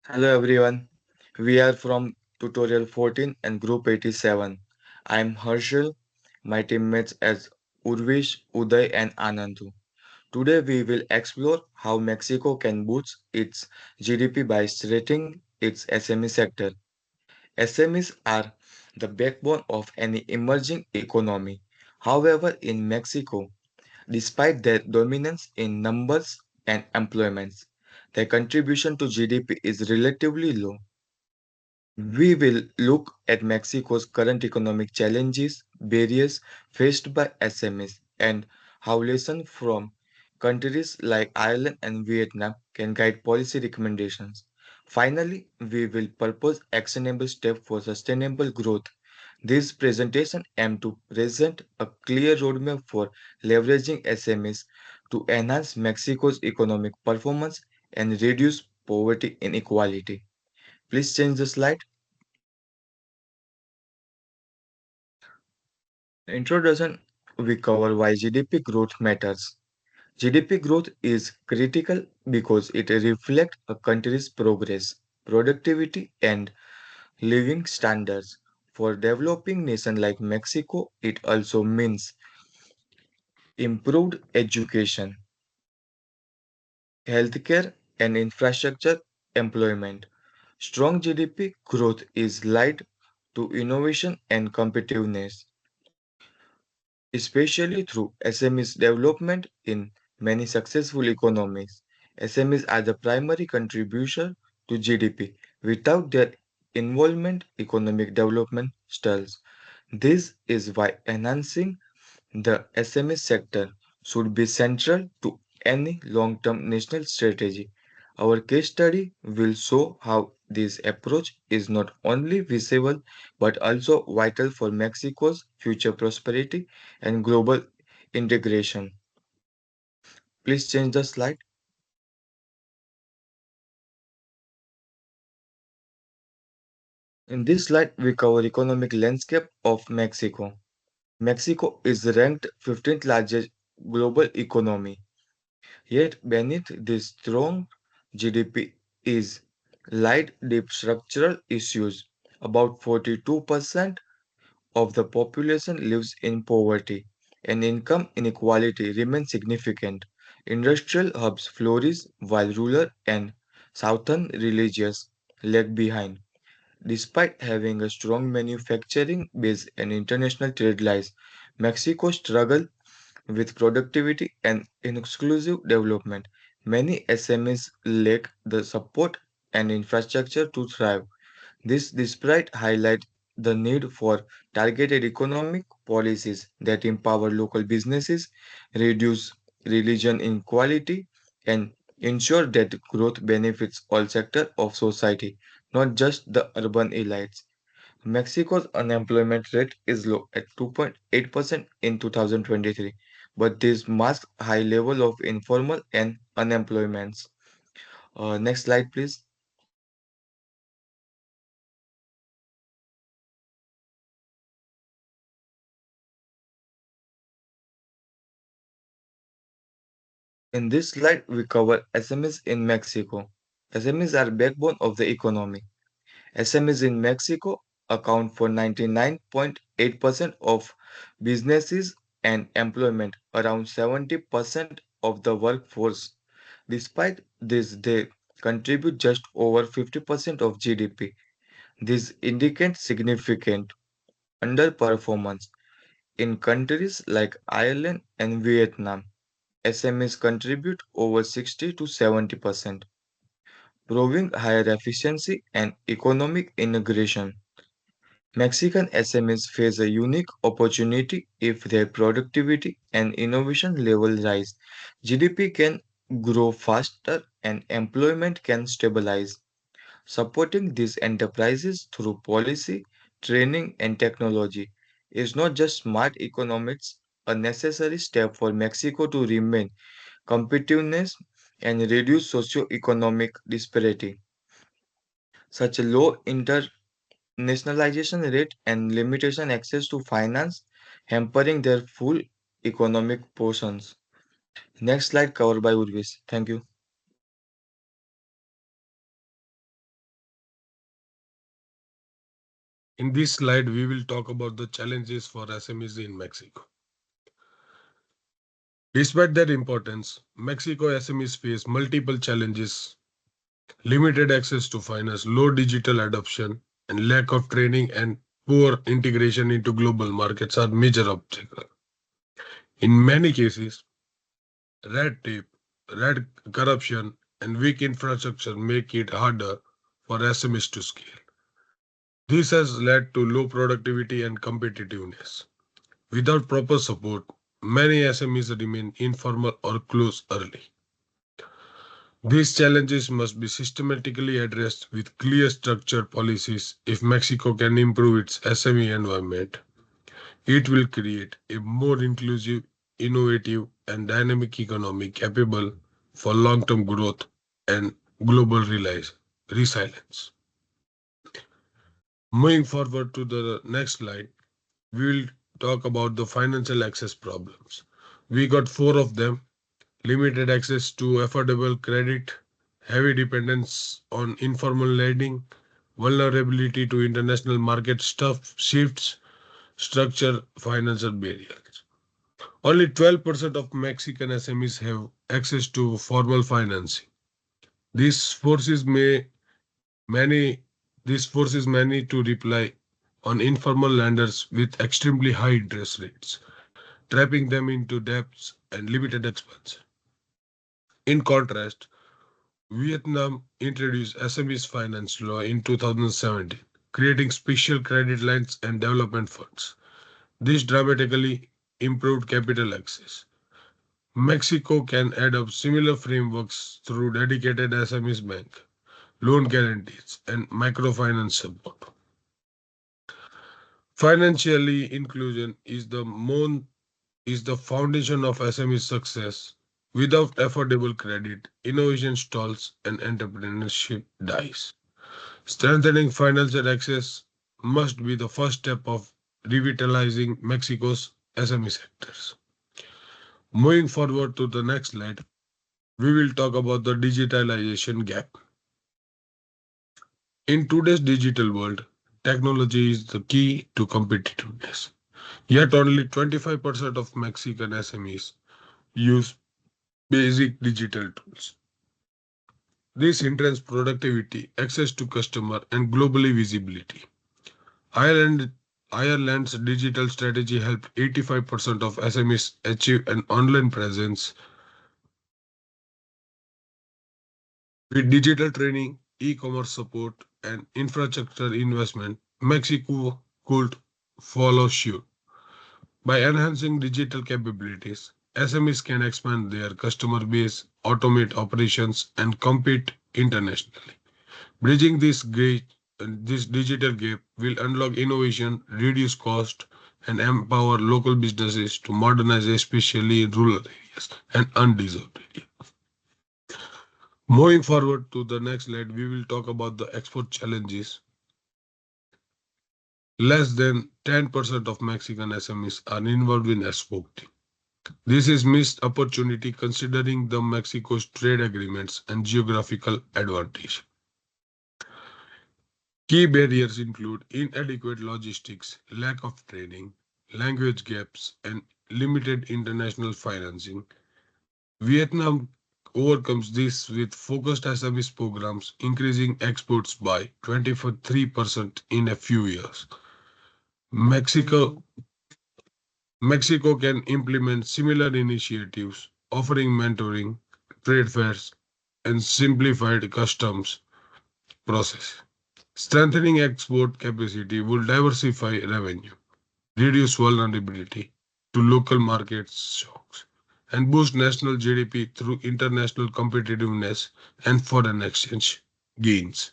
Hello everyone. We are from tutorial 14 and group 87. I am Harshal, my teammates as Urvish, Uday and Anandu. Today we will explore how Mexico can boost its GDP by strengthening its SME sector. SMEs are the backbone of any emerging economy. However, in Mexico, despite their dominance in numbers and employments, their contribution to GDP is relatively low. We will look at Mexico's current economic challenges, barriers faced by SMEs, and how lessons from countries like Ireland and Vietnam can guide policy recommendations. Finally, we will propose actionable steps for sustainable growth. This presentation aims to present a clear roadmap for leveraging SMEs to enhance Mexico's economic performance and reduce poverty inequality. Please change the slide. Introduction, we cover why GDP growth matters. GDP growth is critical because it reflects a country's progress, productivity, and living standards. For developing nation like Mexico, it also means improved education, healthcare, and infrastructure employment. Strong GDP growth is linked to innovation and competitiveness, especially through SMEs development in many successful economies. SMEs are the primary contributor to GDP. Without their involvement, economic development stalls. This is why enhancing the SME sector should be central to any long-term national strategy. Our case study will show how this approach is not only visible but also vital for Mexico's future prosperity and global integration. Please change the slide. In this slide, we cover economic landscape of Mexico. Mexico is ranked 15th largest global economy. Yet beneath this strong GDP is light deep structural issues. About 42% of the population lives in poverty, and income inequality remains significant. Industrial hubs flourish while rural and southern religious lag behind. Despite having a strong manufacturing base and international trade lines, Mexico struggles with productivity and inclusive development. Many SMEs lack the support and infrastructure to thrive. This despite highlight the need for targeted economic policies that empower local businesses, reduce religion inequality, and ensure that growth benefits all sectors of society, not just the urban elites. Mexico's unemployment rate is low at 2.8% in 2023, but this masks high level of informal and unemployment. Next slide, please. In this slide, we cover SMEs in Mexico. SMEs are backbone of the economy. SMEs in Mexico account for 99.8% of businesses and employment, around 70% of the workforce. Despite this, they contribute just over 50% of GDP. This indicates significant underperformance in countries like Ireland and Vietnam. SMEs contribute over 60 to 70%, proving higher efficiency and economic integration. Mexican SMEs face a unique opportunity if their productivity and innovation level rise. GDP can grow faster and employment can stabilize. Supporting these enterprises through policy, training, and technology is not just smart economics, a necessary step for Mexico to remain competitiveness and reduce socio-economic disparity. Such a low internationalization rate and limitation access to finance hampering their full economic portions. Next slide covered by Urvis. Thank you. In this slide, we will talk about the challenges for SMEs in Mexico. Despite their importance, Mexico SMEs face multiple challenges: limited access to finance, low digital adoption, and lack of training and poor integration into global markets are major obstacles. In many cases, red tape, red corruption, and weak infrastructure make it harder for SMEs to scale. This has led to low productivity and competitiveness. Without proper support, many SMEs remain informal or close early. These challenges must be systematically addressed with clear structured policies. If Mexico can improve its SME environment, it will create a more inclusive, innovative, and dynamic economy capable for long term growth and global resilience. Moving forward to the next slide, we will talk about the financial access problems. We got four of them: limited access to affordable credit, heavy dependence on informal lending, vulnerability to international market stuff shifts, structure financial barriers. Only 12% of Mexican SMEs have access to formal financing. This forces may many this forces many to rely on informal lenders with extremely high interest rates, trapping them into debts and limited expansion. In contrast, Vietnam introduced SMEs finance law in 2017, creating special credit lines and development funds. This dramatically improved capital access. Mexico can adopt similar frameworks through dedicated SMEs bank, loan guarantees, and microfinance support. Financially inclusion is the foundation of SME success. Without affordable credit, innovation stalls and entrepreneurship dies. Strengthening financial access must be the first step of revitalizing Mexico's SME sectors. Moving forward to the next slide, we will talk about the digitalization gap. In today's digital world, technology is the key to competitiveness. Yet only 25% of Mexican SMEs use basic digital tools. This hinders productivity, access to customer, and globally visibility. Ireland, Ireland's digital strategy helped 85% of SMEs achieve an online presence. With digital training, e-commerce support, and infrastructure investment, Mexico could follow suit. By enhancing digital capabilities, SMEs can expand their customer base, automate operations, and compete internationally. Bridging this digital gap will unlock innovation, reduce cost, and empower local businesses to modernize, especially in rural areas and undeserved areas. Moving forward to the next slide, we will talk about the export challenges. Less than 10% of Mexican SMEs are involved in exporting. This is missed opportunity considering the Mexico's trade agreements and geographical advantage. Key barriers include inadequate logistics, lack of training, language gaps, and limited international financing. Vietnam overcomes this with focused SMEs programs, increasing exports by 23% in a few years. Mexico Mexico can implement similar initiatives, offering mentoring, trade fairs, and simplified customs process. Strengthening export capacity will diversify revenue, reduce vulnerability to local market shocks, and boost national GDP through international competitiveness and foreign exchange gains.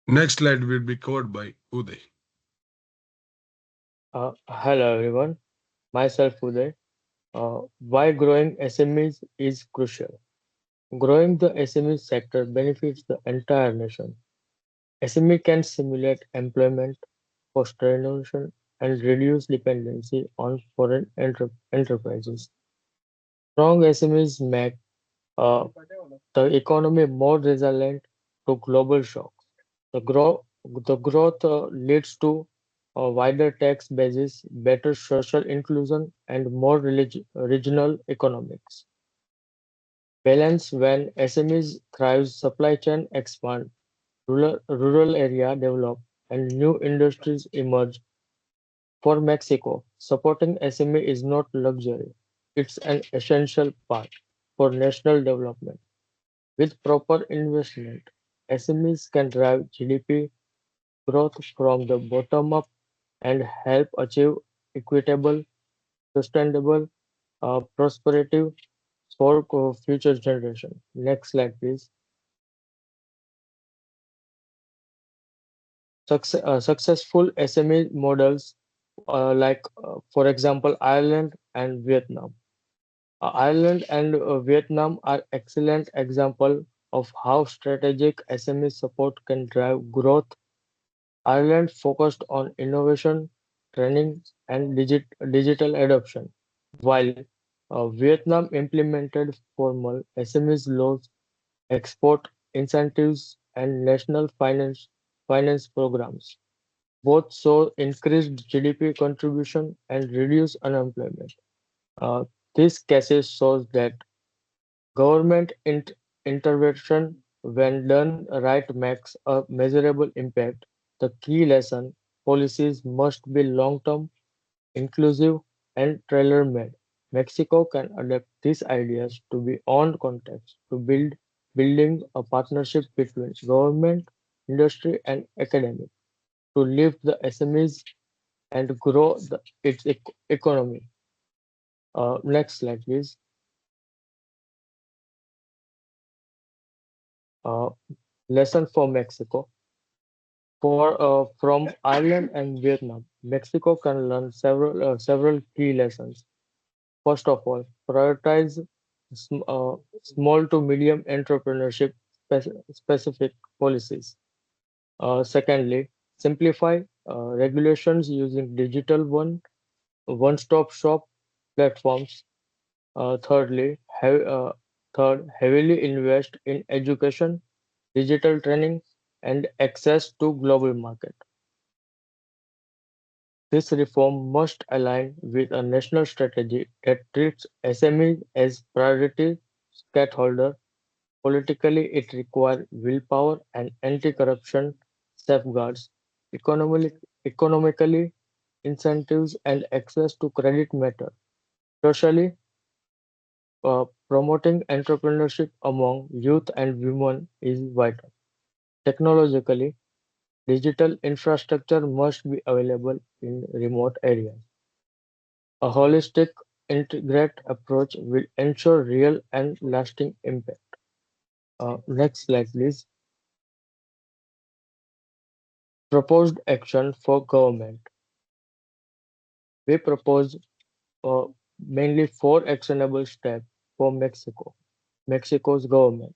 Next slide will be covered by Uday. Hello everyone, myself Uday. Why growing SMEs is crucial. Growing the SME sector benefits the entire nation. SME can stimulate employment, foster innovation, and reduce dependency on foreign enterprises. Strong SMEs make uh, the economy more resilient to global shocks. The The growth leads to a wider tax basis, better social inclusion, and more regional economics. Balance when SMEs thrive, supply chain expand, rural area develop, and new industries emerge. For Mexico, supporting SME is not luxury; it's an essential part for national development. With proper investment, SMEs can drive GDP growth from the bottom up and help achieve equitable, sustainable prosperity for future generations. Next slide, please. Successful SME models for example, Ireland and Vietnam. Ireland and Vietnam are excellent example of how strategic SME support can drive growth. Ireland focused on innovation, training, and digital adoption, while Vietnam implemented formal SMEs laws, export incentives, and national finance programs. Both saw increased GDP contribution and reduced unemployment. Uh, this cases shows that government intervention, when done right, makes a measurable impact. The key lesson: policies must be long-term, inclusive, and tailor-made. Mexico can adapt these ideas to be own context to building a partnership between government, industry, and academic to lift the SMEs and grow its economy. Next slide, please. Uh, Lesson for Mexico. From Ireland and Vietnam, Mexico can learn several key lessons. First of all, prioritize small to medium entrepreneurship specific policies. Secondly, simplify regulations using digital one-stop shop platforms. Thirdly, heavily invest in education, digital training, and access to global market. This reform must align with a national strategy that treats SMEs as priority stakeholder. Politically, it requires willpower and anti-corruption safeguards, economically, incentives and access to credit matter. Socially, promoting entrepreneurship among youth and women is vital. Technologically, digital infrastructure must be available in remote areas. A holistic, integrated approach will ensure real and lasting impact. Next slide, please. Proposed action for government. We propose uh, mainly four actionable steps for Mexico's government.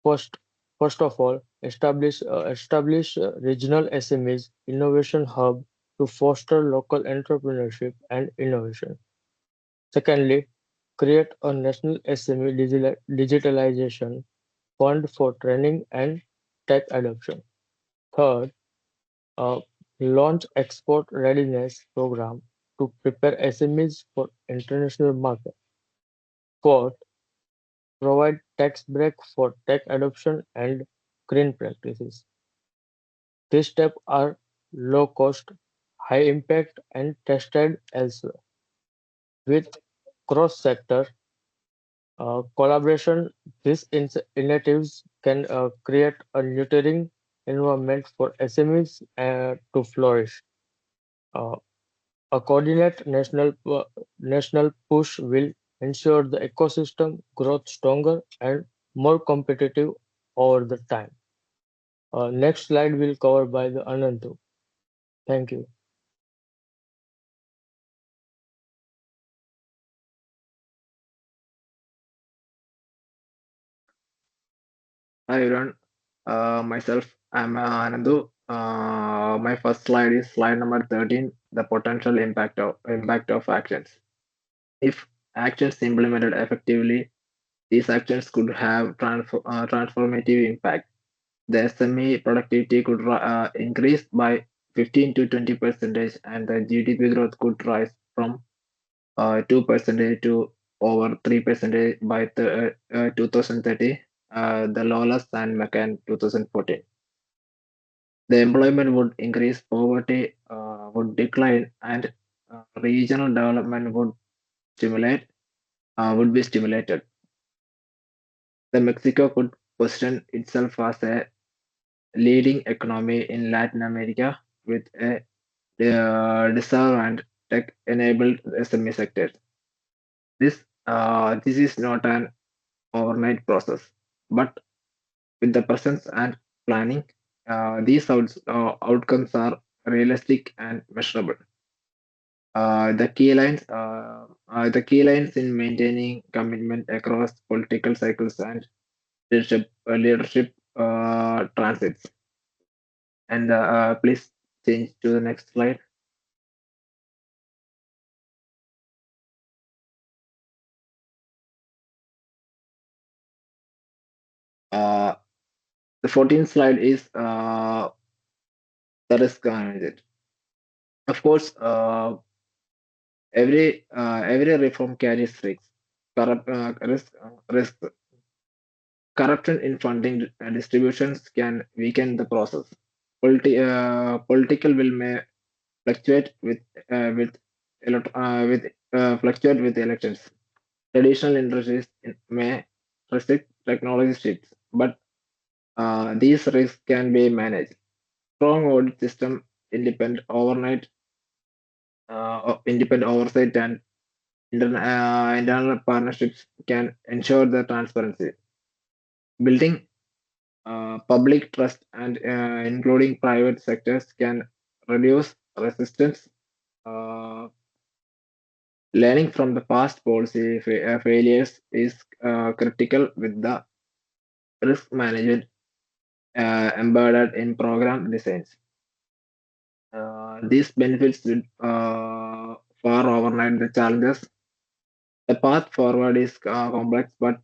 First, first of all, establish regional SMEs innovation hub to foster local entrepreneurship and innovation. Secondly, create a national SME digitalization fund for training and tech adoption. Third, uh, launch export readiness program to prepare SMEs for international market. Fourth, provide tax break for tech adoption and green practices. These steps are low cost, high impact, and tested elsewhere. With cross-sector collaboration, these initiatives can create a nurturing environment for SMEs to flourish. Uh, a coordinated national push will ensure the ecosystem grows stronger and more competitive over the time. Next slide will cover by the Anantu. Thank you. Hi everyone, I'm Anandu. My first slide is slide number 13, the potential impact of actions. If actions implemented effectively, these actions could have transformative impact. The SME productivity could increase by 15 to 20%, and the GDP growth could rise from 2% to over 3% by 2030, the lowest landmark in 2014. The employment would increase, poverty would decline, and regional development would be stimulated. The Mexico could position itself as a leading economy in Latin America with a deserved and tech-enabled SME sector. This is not an overnight process, but with the presence and planning, outcomes are realistic and measurable. The key lines in maintaining commitment across political cycles and leadership transits. And please change to the next slide. Uh, the 14th slide is the risk management. Of course, every reform carries risks. Risk corruption in funding distributions can weaken the process. Political will may fluctuate with elections. Traditional industries may restrict technology shifts, but these risks can be managed. Strong audit system, independent oversight, and internal partnerships can ensure the transparency. Building public trust and including private sectors can reduce resistance. Uh, Learning from the past policy failures is critical with the risk management embedded in program designs. These benefits will far overnight the challenges. The path forward is complex but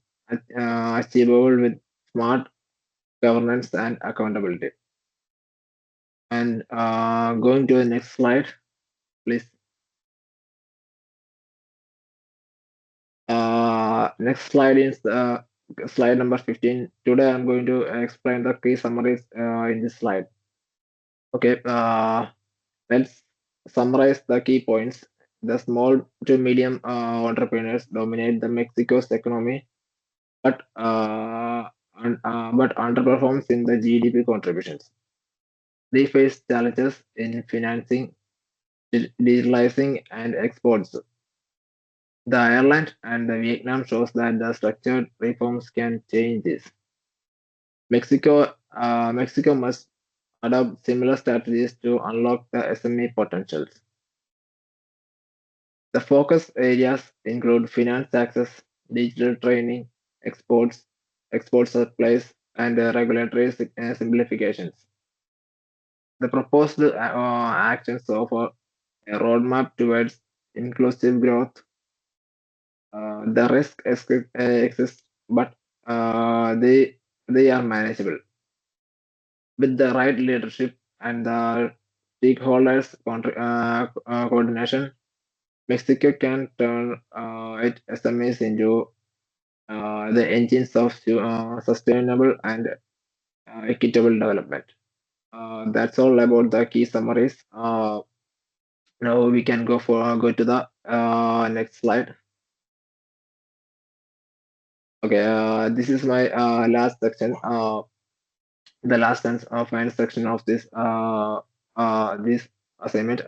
achievable with smart governance and accountability. And going to the next slide, please. Next slide is slide number 15. Today I'm going to explain the key summaries in this slide. Okay, let's summarize the key points. The small to medium entrepreneurs dominate the Mexico's economy, but underperforms in the GDP contributions. They face challenges in financing, digitalizing, and exports. The Ireland and the Vietnam shows that the structured reforms can change this. Mexico must adopt similar strategies to unlock the SME potentials. The focus areas include finance access, digital training, exports, export supplies, and regulatory simplifications. The proposed actions offer a roadmap towards inclusive growth. The risk exists, but they are manageable. With the right leadership and the stakeholders' coordination, Mexico can turn its SMEs into the engines of sustainable and equitable development. That's all about the key summaries. Now we can go to the next slide. Okay, this is my last section. The last and final section of this assignment.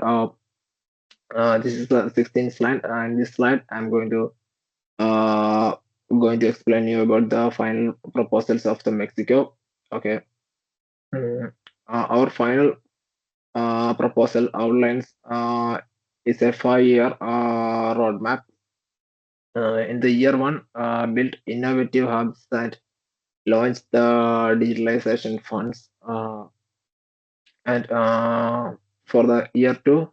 This is the 16th slide, and this slide I'm uh, going to explain you about the final proposals of the Mexico. Okay. Mm, our final proposal outlines is a 5-year roadmap. In the year one, built innovative hubs that launched the digitalization funds, and for the year two,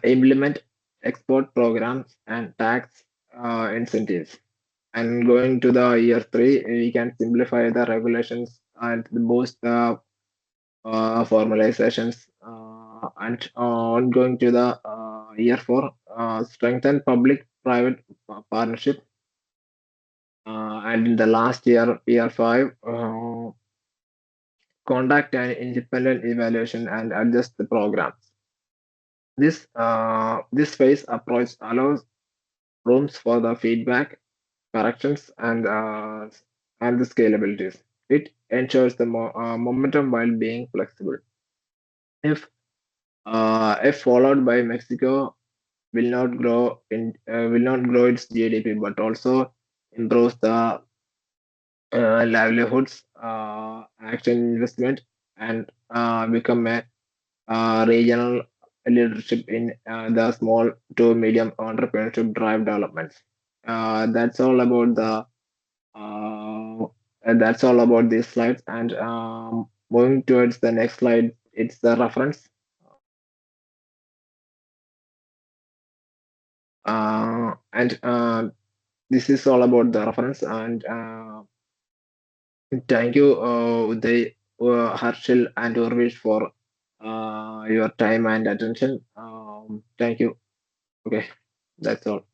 implement export programs and tax incentives. And going to the year three, we can simplify the regulations and boost the formalizations and ongoing to the year four, strengthen public-private partnership, and in the last year, year five, conduct an independent evaluation and adjust the programs. This phase approach allows rooms for the feedback, corrections, and the scalabilities. It ensures the momentum while being flexible. If followed by Mexico will not grow its GDP, but also improves the livelihoods, action investment, and become a regional leadership in the small to medium entrepreneurship drive developments. That's all about the that's all about these slides. And moving towards the next slide, it's the reference. And This is all about the reference. And thank you, Uday, Harshil, and Urvish for your time and attention. Thank you. Okay, that's all.